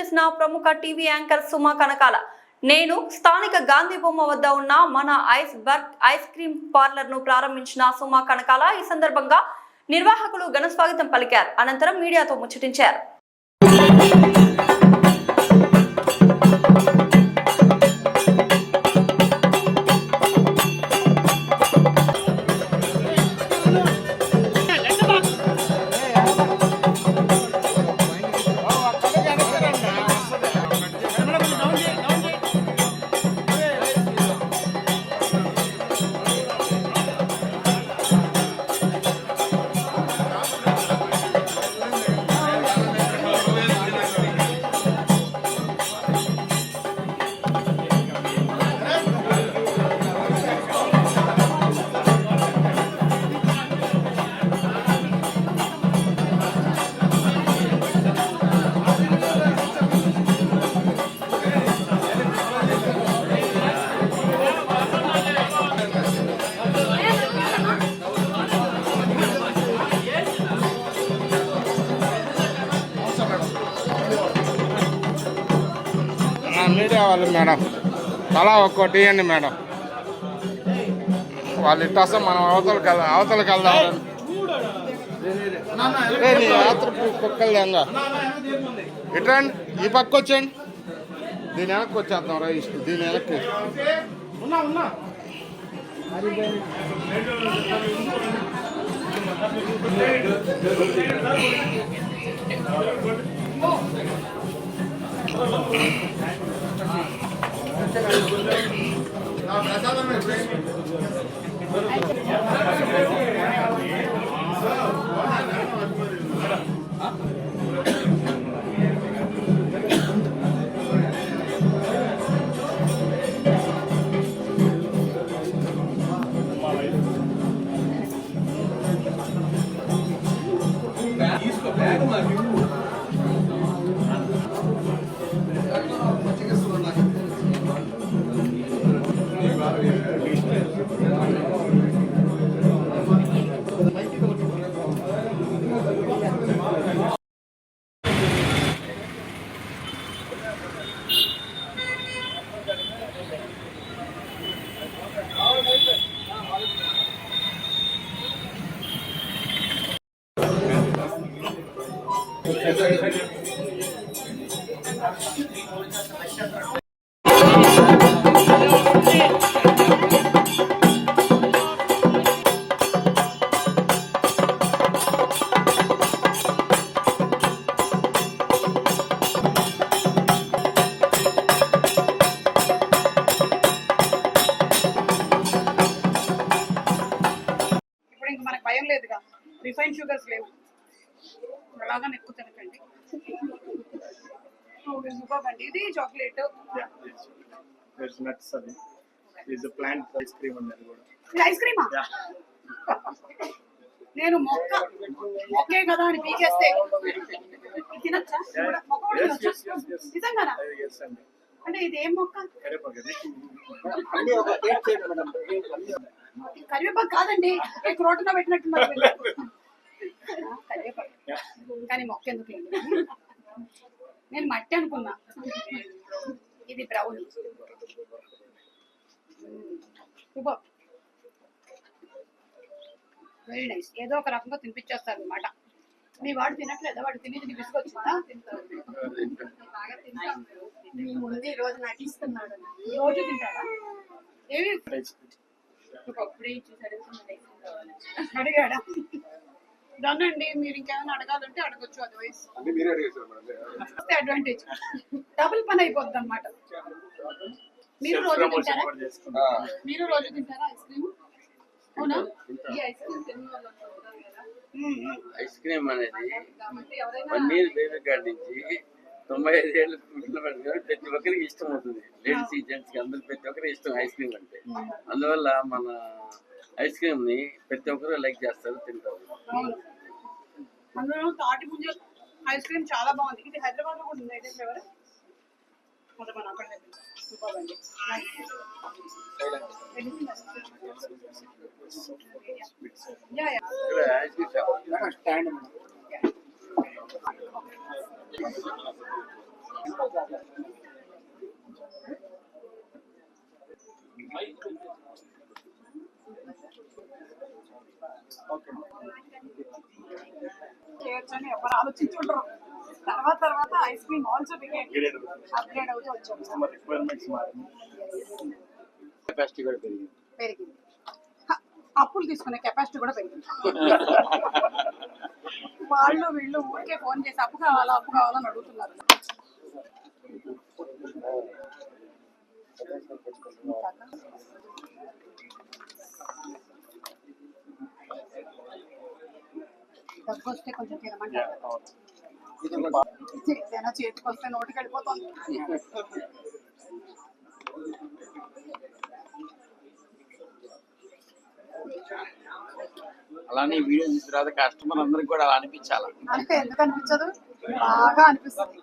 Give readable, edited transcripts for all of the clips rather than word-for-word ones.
చేసిన ప్రముఖ TV anchor సుమా కనకాల నేను స్థానిక గాంధీ బొమ్మ వద్ద ఉన్న మన ఐస్ క్రీమ్ పార్లర్ ను ప్రారంభించిన సుమా కనకాల ఈ సందర్భంగా నిర్వాహకులు ఘన స్వాగతం పలికారు. అనంతరం మీడియాతో ముచ్చటించారు. మీడియా వాళ్ళు మేడం అలా ఒక్కోటి ఇవ్వండి మేడం. వాళ్ళు ఇట్టా మనం అవతలకి వెళ్దాం. యాత్ర కుక్కలు దెంగ ఇట్రండి, ఈ పక్క వచ్చేయండి. దీని వెనక్కి వచ్చేద్దాం రైస్. దీని వెనక్కి భయం లేదుగా, రిఫైన్ షుగర్స్ లేవు. అలాగా ఎక్కువ తినకండి. ఇది చాక్లెట్ ఐస్ క్రీమా? నేను మొక్కే కదా అని పీకేస్తే తినచ్చా? నిజంగానా? అంటే ఇది ఏం మొక్క? కరివేపాకు కాదండి, రోడ్డులో పెట్టినట్టున్నారు. కరివేపాకు కానీ మొక్క ఎందుకు లేదు. నేను మట్టి అనుకున్నా. ఇది బ్రౌన్. Very nice. ఏదో ఒక రకంగా తినిపించేస్తారు అనమాట. మీ వాడు తినట్లేదా? వాడు తినేది విసుకొచ్చిందా? రోజు నాకు ఇస్తున్నాడు. రోజు తింటాడా? ఏమి అడిగాడా? దానండి మీరు ఇంకేమైనా అడగాలంటే అడగొచ్చు. అదర్వైజ్ అడ్వాంటేజ్ డబుల్ పని అయిపోద్ది అనమాట. మీరు రోజు తింటారా? మీరు రోజు తింటారా ఐస్ క్రీమ్? అవునా? ఈ ఐస్ క్రీమ్ తిన్న వాళ్ళు ఉంటారు కదా. ఐస్ క్రీమ్ అనేది పన్నీర్ బేబీ కార్డ్ నుంచి 95 ఏళ్ళు ప్రతి ఒక్కరికి ఇష్టం అవుతుంది. లేడీస్ జెంట్స్ కి అందరూ ప్రతి ఒక్కరికి ఇష్టం ఐస్ క్రీమ్ అంటే. అందువల్ల మన ఐస్ క్రీమ్ ని ప్రతి ఒక్కరు లైక్ చేస్తారు, తింటారు. అందులో తాటి ముంజ ఐస్ క్రీమ్ చాలా బాగుంది. ఇది హైదరాబాద్ లో కూడా ఉంది. అయితే ఫ్లేవర్ మన అక్కడ చేయొచ్చని ఎవరు ఆలోచించుంటారు. తర్వాత ఐస్ క్రీమ్ ఆల్సో అప్గ్రేడ్ అవుతూ వచ్చాము. కెపాసిటీ కూడా పెరిగింది. పెరిగింది. అప్పులు తీసుకునే కెపాసిటీ కూడా పెరిగింది. వాళ్ళు వీళ్ళు ఊరికే ఫోన్ చేసి అప్పు కావాలని అడుగుతున్నారు. దగ్గు వస్తే కొంచెం తినమంటారు. చేతికి వస్తే నోటికి వెళ్ళిపోతుంది. అలానే వీడియో చూసిన తర్వాత కస్టమర్ అందరికి కూడా అలా అనిపించాలి. అంటే ఎందుకు అనిపించదు, బాగా అనిపిస్తుంది.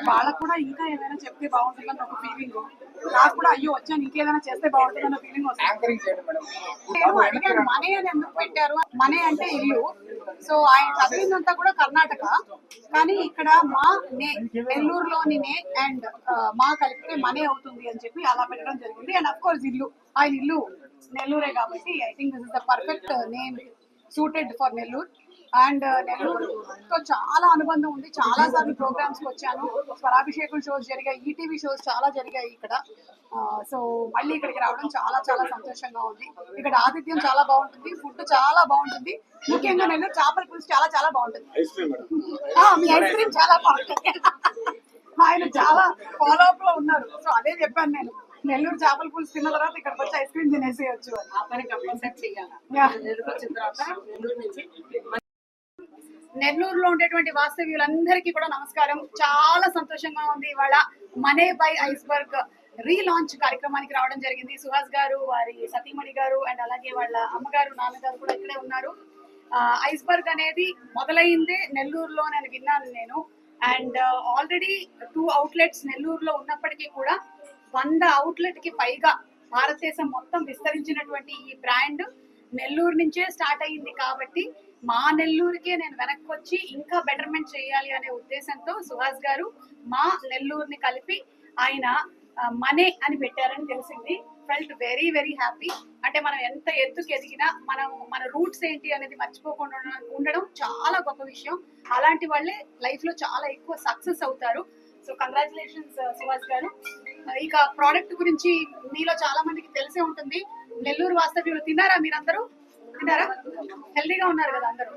వాళ్ళకు కూడా ఇంకా ఏదైనా చెప్తే బాగుంటుందని ఒక ఫీలింగ్, నాకు కూడా అయ్యో వచ్చాను ఇంకేదైనా చేస్తే బాగుంటుందన్న ఫీలింగ్ వస్తుంది. నేను అడిగాను మనే అని ఎందుకు పెట్టారు. మనే అంటే ఇల్లు. సో ఆయన చదివిందంతా కూడా కర్ణాటక, కానీ ఇక్కడ మా నెల్లూరులోని నే అండ్ మా కలిపితే మనే అవుతుంది అని చెప్పి అలా పెట్టడం జరిగింది. అండ్ అఫ్ కోర్స్ ఇల్లు, ఆయన ఇల్లు నెల్లూరే కాబట్టి I think this is the perfect name suited for Nellore. And నెల్లూరుతో చాలా అనుబంధం ఉంది. చాలా సార్లు ప్రోగ్రామ్స్ కి వచ్చాను. స్వరాభిషేకం షోస్ జరిగాయి, ఈటీవీ షోస్ చాలా జరిగాయి ఇక్కడ. సో మళ్ళీ ఇక్కడికి రావడం చాలా చాలా సంతోషంగా ఉంది. ఇక్కడ ఆతిథ్యం చాలా బాగుంటుంది, ఫుడ్ చాలా బాగుంటుంది. ముఖ్యంగా నెల్లూరు చేపల పులుసు చాలా చాలా బాగుంటుంది. మీ ఐస్ క్రీమ్ చాలా బాగుంటుంది. ఆయన చాలా ఫాలో అప్ లో ఉన్నారు. సో అదే చెప్పాను నేను, నెల్లూరు చేపల పులుసు తిన్న తర్వాత ఇక్కడికి వచ్చి ఐస్ క్రీమ్ తినేసేయచ్చు అని. నెల్లూరులో ఉండేటువంటి వాస్తవ్యులందరికీ కూడా నమస్కారం. చాలా సంతోషంగా ఉంది ఇవాళ మనే బై ఐస్బర్గ్ రీలాంచ్ కార్యక్రమానికి రావడం జరిగింది. సుహాస్ గారు, వారి సతీమణి గారు అండ్ అలాగే వాళ్ళ అమ్మగారు నాన్నగారు కూడా ఇక్కడే ఉన్నారు. ఐస్బర్గ్ అనేది మొదలైందే నెల్లూరులో నేను విన్నాను నేను. అండ్ ఆల్రెడీ 2 outlets నెల్లూరులో ఉన్నప్పటికీ కూడా 100 outlet కి పైగా భారతదేశం మొత్తం విస్తరించినటువంటి ఈ బ్రాండ్ నెల్లూరు నుంచే స్టార్ట్ అయ్యింది. కాబట్టి మా నెల్లూరుకే నేను వెనక్కి వచ్చి ఇంకా బెటర్మెంట్ చేయాలి అనే ఉద్దేశంతో సుహాస్ గారు మా నెల్లూరుని కలిపి ఆయన మనే అని పెట్టారని తెలిసింది. Felt very very happy. అంటే మనం ఎంత ఎత్తుకు ఎదిగినా మన రూట్స్ ఏంటి అనేది మర్చిపోకుండా ఉండడం చాలా గొప్ప విషయం. అలాంటి వాళ్ళే లైఫ్ లో చాలా ఎక్కువ సక్సెస్ అవుతారు. సో కంగ్రాచులేషన్స్ సుహాస్ గారు. ఇక ప్రోడక్ట్ గురించి మీలో చాలా మందికి తెలిసే ఉంటుంది. నెల్లూరు వాస్తవ్యులు తిన్నారా? మీరందరూ తిన్నారా? హెల్దీగా ఉన్నారు కదా అందరూ?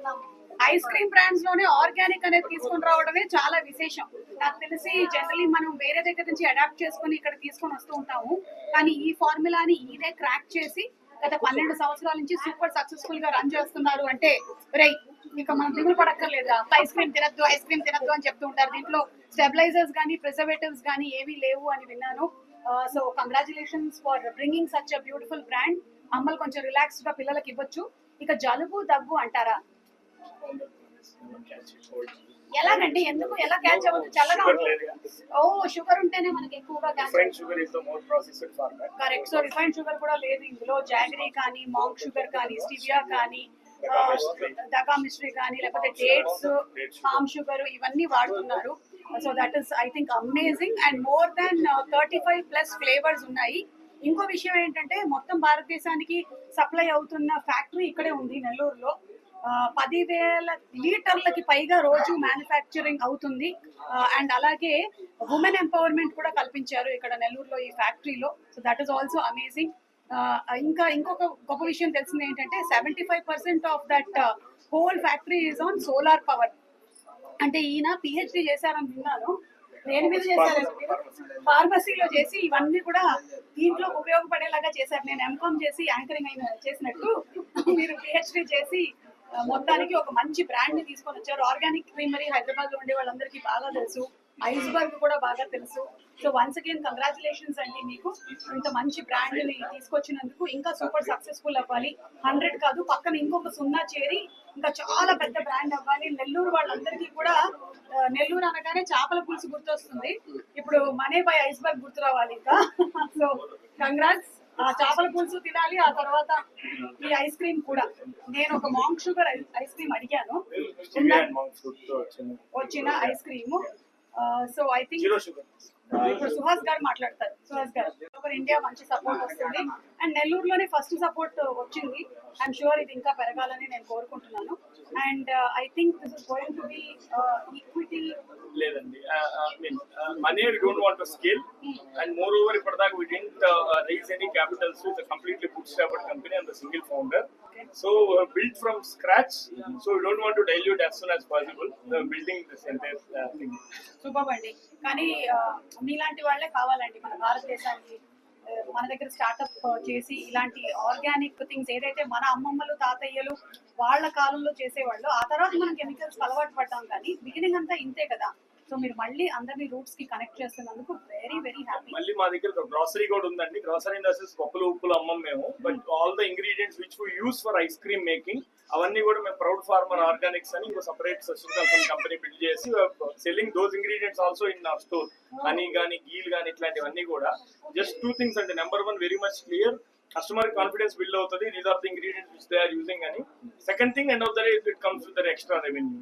ఐస్ క్రీమ్ బ్రాండ్స్ లోనే ఆర్గానిక్ అనేది తీసుకొని రావడమే చాలా విశేషం. నాకు తెలిసి జనరలీ మనం వేరే దగ్గర నుంచి అడాప్ట్ చేసుకుని ఇక్కడ తీసుకొని వస్తూ ఉంటాము, కానీ ఈ ఫార్ములాని ఇదే క్రాక్ చేసి గత 12 సంవత్సరాల నుంచి సూపర్ సక్సెస్ఫుల్ గా రన్ చేస్తున్నారు. అంటే ఇక మనం దిగులు పడక్కర్లేదు. ఐస్ క్రీమ్ తినద్దు అని చెప్తూ ఉంటారు. దీంట్లో స్టెబిలైజర్స్ కానీ ప్రిజర్వేటివ్స్ కానీ ఏమీ లేవు అని విన్నాను. So congratulations for bringing such a beautiful brand. అమ్మలు కొంచెం రిలాక్స్డ్ గా పిల్లలకి ఇవ్వచ్చు. ఇక జలుబు దగ్గు అంటారా? ఎలాగంటే ఎందుకు ఎలా క్యాచ్ అవ్వదు? చల్లగా షుగర్ ఉంటేనే మనకి ఎక్కువగా కరెక్ట్. సో రిఫైన్డ్ షుగర్ కూడా లేదు ఇందులో. జాగరీ కానీ, మాంక్ షుగర్ కానీ, స్టివియా కానీ, దగా మిస్ట్రీ కానీ, లేకపోతే డేట్స్, పామ్ షుగర్ ఇవన్నీ వాడుతున్నారు. So that is I think amazing. And more than 35+ flavours ఉన్నాయి. ఇంకో విషయం ఏంటంటే మొత్తం భారతదేశానికి సప్లై అవుతున్న ఫ్యాక్టరీ ఇక్కడే ఉంది నెల్లూరులో. 10,000 లీటర్లకి పైగా రోజు మ్యానుఫ్యాక్చరింగ్ అవుతుంది. అండ్ అలాగే ఉమెన్ ఎంపవర్మెంట్ కూడా కల్పించారు ఇక్కడ నెల్లూరులో ఈ ఫ్యాక్టరీలో. So that is also amazing. ఇంకొక గొప్ప విషయం తెలిసింది ఏంటంటే 75% of that whole factory is on solar power. అంటే ఈయన PhD చేశారని విన్నాను. దేని మీద చేశారు? ఫార్మసీలో చేసి ఇవన్నీ కూడా దీంట్లో ఉపయోగపడేలాగా చేశారు. నేను MCom చేసి యాంకరింగ్ చేసినట్టు మీరు PhD చేసి మొత్తానికి ఒక మంచి బ్రాండ్ ని తీసుకొని వచ్చారు. ఆర్గానిక్ క్రీమరీ హైదరాబాద్ లో ఉండే వాళ్ళందరికీ బాగా తెలుసు, ఐస్బర్గ్ కూడా బాగా తెలుసు. సో వన్స్ అగైన్ కంగ్రాచులేషన్స్ అండి, మీకు ఇంత మంచి బ్రాండ్ ని తీసుకొచ్చినందుకు. ఇంకా సూపర్ సక్సెస్ఫుల్ అవ్వాలి. 100 కాదు, పక్కన ఇంకొక 0 చేరి ఇంకా చాలా పెద్ద బ్రాండ్ అవ్వాలి. నెల్లూరు వాళ్ళందరికీ కూడా నెల్లూరు అనగానే చేపల పులుసు గుర్తొస్తుంది. ఇప్పుడు మనే బై ఐస్బర్గ్ గుర్తు రావాలి ఇంకా. So congrats. ఆ చేపల పులుసు తినాలి, ఆ తర్వాత ఈ ఐస్ క్రీమ్ కూడా. నేను ఒక మాంక్ షుగర్ ఐస్ క్రీమ్ అడిగాను, వచ్చిన ice cream. So I think ఇప్పుడు సుహాస్ గారు మాట్లాడతారు. సుహాస్ గారు, ఓవర్ ఇండియా మంచి సపోర్ట్ వస్తుంది అండ్ నెల్లూరులోనే ఫస్ట్ సపోర్ట్ వచ్చింది. ఐఎమ్ షూర్ ఇది ఇంకా పెరగాలని నేను కోరుకుంటున్నాను. And I think this is going to be equity. లేదండి, money we don't want to scale, and moreover ఇప్పటిదాకా we didn't raise any capital, so it's a completely bootstrapped company and the single founder. So built from scratch, so we don't want to dilute as soon as possible building this entire thing. Super అండి. కానీ మీలాంటి వాళ్ళే కావాలండి మన భారతదేశానికి. మన దగ్గర startup చేసి ఇలాంటి ఆర్గానిక్ థింగ్స్ ఏదైతే మన అమ్మమ్మలు తాతయ్యలు వాళ్ళ కాలంలో చేసేవాళ్ళు, ఆ తర్వాత మనం కెమికల్స్ అలవాటు పడ్డాం. కానీ బిగినింగ్ అంతా ఇంతే కదా. సో మీరు మళ్ళీ అందరినీ రూట్స్ కి కనెక్ట్ చేస్తున్నందుకు వెరీ వెరీ హ్యాపీ. మళ్ళీ మా దగ్గర గ్రాసరీ కూడా ఉందండి. గ్రాసరీ ఇండస్ట్రీస్ పప్పులు ఉప్పులు అమ్మం మేము, but all the ingredients which we use for ice cream making అవన్నీ కూడా మేము ప్రౌడ్ ఫార్మర్ ఆర్గానిక్స్ అని ఇంకో సపరేట్ సస్టైనబుల్ కంపెనీ బిల్డ్ చేసి selling those ingredients also in our store. Honey కానీ గీల్ కానీ ఇట్లాంటివన్నీ కూడా. జస్ట్ 2 things అంటే number 1 very much clear, customer confidence build అవుతుంది, these are the ingredients which they are using అని. Second thing, end of the day it comes with their extra revenue.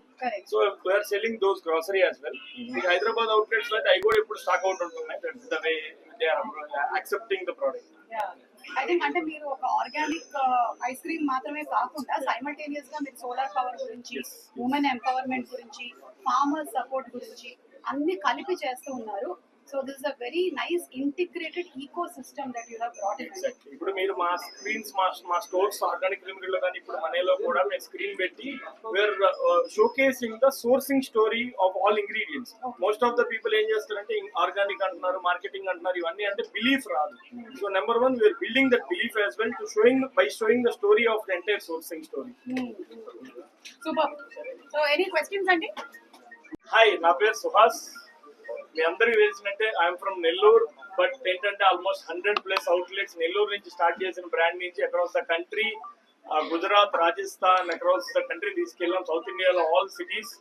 So we are selling those grocery as well. ఈ Hyderabad outlets లో అయితే అవి కూడా ఇప్పుడు stock out ఉంటున్నాయి. That's the way they are accepting the product. I think అంటే మీరు ఒక ఆర్గానిక్ ఐస్ క్రీమ్ మాత్రమే కాకుండా సైమల్టేనియస్ గా మీరు సోలార్ పవర్ గురించి, ఉమెన్ ఎంపవర్మెంట్ గురించి, ఫార్మర్ సపోర్ట్ గురించి అన్ని కలిపి చేస్తూ ఉన్నారు. So this is a very nice integrated ecosystem that you have brought in. Exactly. ఇప్పుడు మీరు మా స్క్రీన్స్ మా స్టోర్స్ ఆర్గానిక్ క్రీమరీలో కానీ ఇప్పుడు మనలో కూడా మేము స్క్రీన్ పెట్టి where showcasing the sourcing story of all ingredients. Most of the people ఏం చేస్తారంటే ఆర్గానిక్ అంటున్నారు, మార్కెటింగ్ అంటున్నారు, ఇవన్నీ అంటే బిలీఫ్ రాదు. So number 1 we are building that belief as well to showing the story of the entire sourcing story. Super. So any questions అండి? Hi, నా పేరు సుహాస్. మీ అందరికి తెలిసినట్టే ఐఎమ్ ఫ్రమ్ నెల్లూరు, బట్ ఏంటంటే ఆల్మోస్ట్ 100+ అవుట్లెట్స్ నెల్లూరు నుంచి స్టార్ట్ చేసిన బ్రాండ్ నుంచి across the country, Gujarat, Rajasthan, across the country తీసుకెళ్ళాం. సౌత్ ఇండియాలో ఆల్ సిటీస్.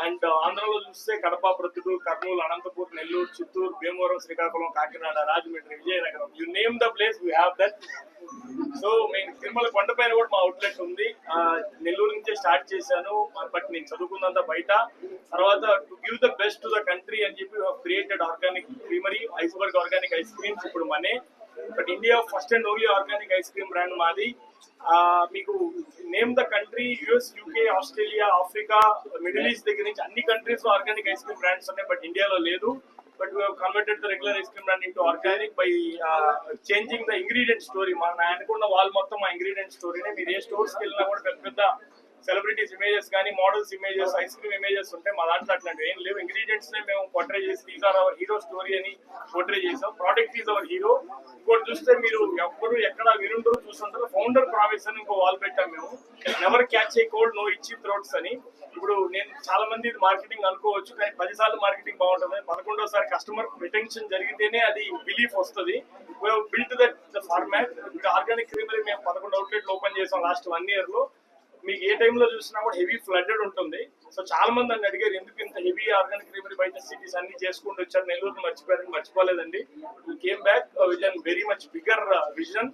అండ్ ఆంధ్రలో చూస్తే Kadapa, Proddatur, Kurnool, Anantapur, Nellore, Chittoor, Bhimavaram, Srikakulam, Kakinada, Rajahmundry, Vizianagaram, you name the place we have that. So మేము తిరుమల కొండపైన కూడా మా అవుట్లెట్ ఉంది. నెల్లూరు నుంచే స్టార్ట్ చేశాను, బట్ నేను చదువుకున్నంత బయట. తర్వాత to give the best to the country అని చెప్పి created organic creamery, iceberg organic ice creams ఇప్పుడు మనే. But India first and only organic ice cream brand మాది. మీకు name the country, US, UK, Australia, Africa, middle east దగ్గర నుంచి అన్ని countries లో organic ice cream brands ఉన్నాయి, బట్ ఇండియాలో లేదు. But we have converted the regular ice cream brand into organic by changing the ingredient story. మన అనుకున్న వాళ్ళు మొత్తం మా ఇంగ్రీడియంట్ స్టోరీనే. మీరు ఏ స్టోర్స్కి వెళ్ళినా కూడా పెద్ద పెద్ద సెలబ్రిటీస్ ఇమేజెస్ కానీ, models images, ice cream images ఉంటాయి. మా దాంట్లో అట్లాంటివి ఏం లేవు. ఇంగ్రీడియంట్స్ నే మేము పోర్ట్రే చేసి these are our hero story అని పోర్ట్రే చేసాం. Product is our hero. ఇంకోటి చూస్తే మీరు ఎవ్వరు ఎక్కడ వినుండరు, చూస్తుంటారు, ఫౌండర్ ప్రామిస్ అని ఇంకో వాల్ పెట్టాం మేము. Never catch a cold, no itchy throats అని. ఇప్పుడు నేను చాలా మంది మార్కెటింగ్ అనుకోవచ్చు, కానీ 10 సార్లు మార్కెటింగ్ బాగుంటుంది, 11వ సారి కస్టమర్ రిటెన్షన్ జరిగితేనే అది బిలీఫ్ వస్తుంది. Built that format. Organic creamery మేము 11 అవుట్లెట్లు ఓపెన్ చేసాం లాస్ట్ 1 year లో. మీకు ఏ టైంలో చూసినా కూడా హెవీ ఫ్లడెడ్ ఉంటుంది. సో చాలా మంది నన్ను అడిగారు ఎందుకు ఇంత హెవీ ఆర్గానిక్ క్రీమరీ బయట సిటీస్ అన్ని చేసుకుంటూ వచ్చారు, నెల్లూరు మర్చిపోలేదండి. Came back with an very much bigger vision.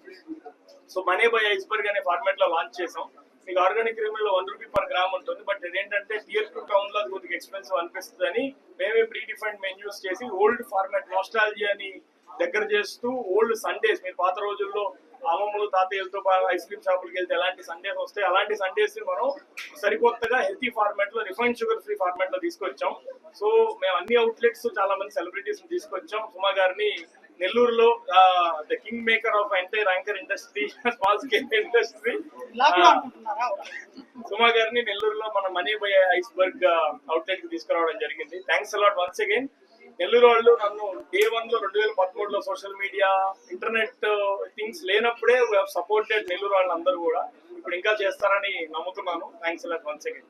So money by iceberg అనే ఫార్మాట్ లో లాంచ్ చేసాం. మీకు ఆర్గానిక్ క్రీమరీలో 1 రూపీ per గ్రామ్ ఉంటుంది, బట్ ఇదేంటంటే Tier 2 టౌన్ లో అది కొద్దిగా ఎక్స్పెన్సివ్ అనిపిస్తుంది అని మేమే ప్రీ డిఫైన్డ్ మెన్యూస్ చేసి ఓల్డ్ ఫార్మాట్ నాస్టాలజియాని దగ్గర చేస్తూ ఓల్డ్ సండేస్, మీరు పాత రోజుల్లో అమ్మమ్మలు తాతయ్యలతో ఐస్ క్రీమ్ షాపులకి వెళ్తే ఎలాంటి సండేస్ వస్తాయి, అలాంటి సండేస్ మనం సరికొత్తగా హెల్తీ ఫార్మాట్ లో, రిఫైన్డ్ షుగర్ ఫ్రీ ఫార్మాట్ లో తీసుకొచ్చాం. సో మేము అన్ని అవుట్లెట్స్ చాలా మంది సెలబ్రిటీస్ తీసుకొచ్చాం. సుమా గారిని నెల్లూరులో the kingmaker of entire anchor industry, small scale industry, Suma గారిని నెల్లూరులో మన మనీ బై ఐస్బర్గ్ అవుట్లెట్ కి తీసుకురావడం జరిగింది. Thanks a lot once again. Nellore వాళ్ళు నన్ను Day 1 లో 2013లో సోషల్ మీడియా, ఇంటర్నెట్ థింగ్స్ లేనప్పుడే సపోర్టెడ్ నెల్లూరు వాళ్ళందరూ కూడా. ఇప్పుడు ఇంకా చేస్తారని నమ్ముతున్నాను. Thanks a lot once again.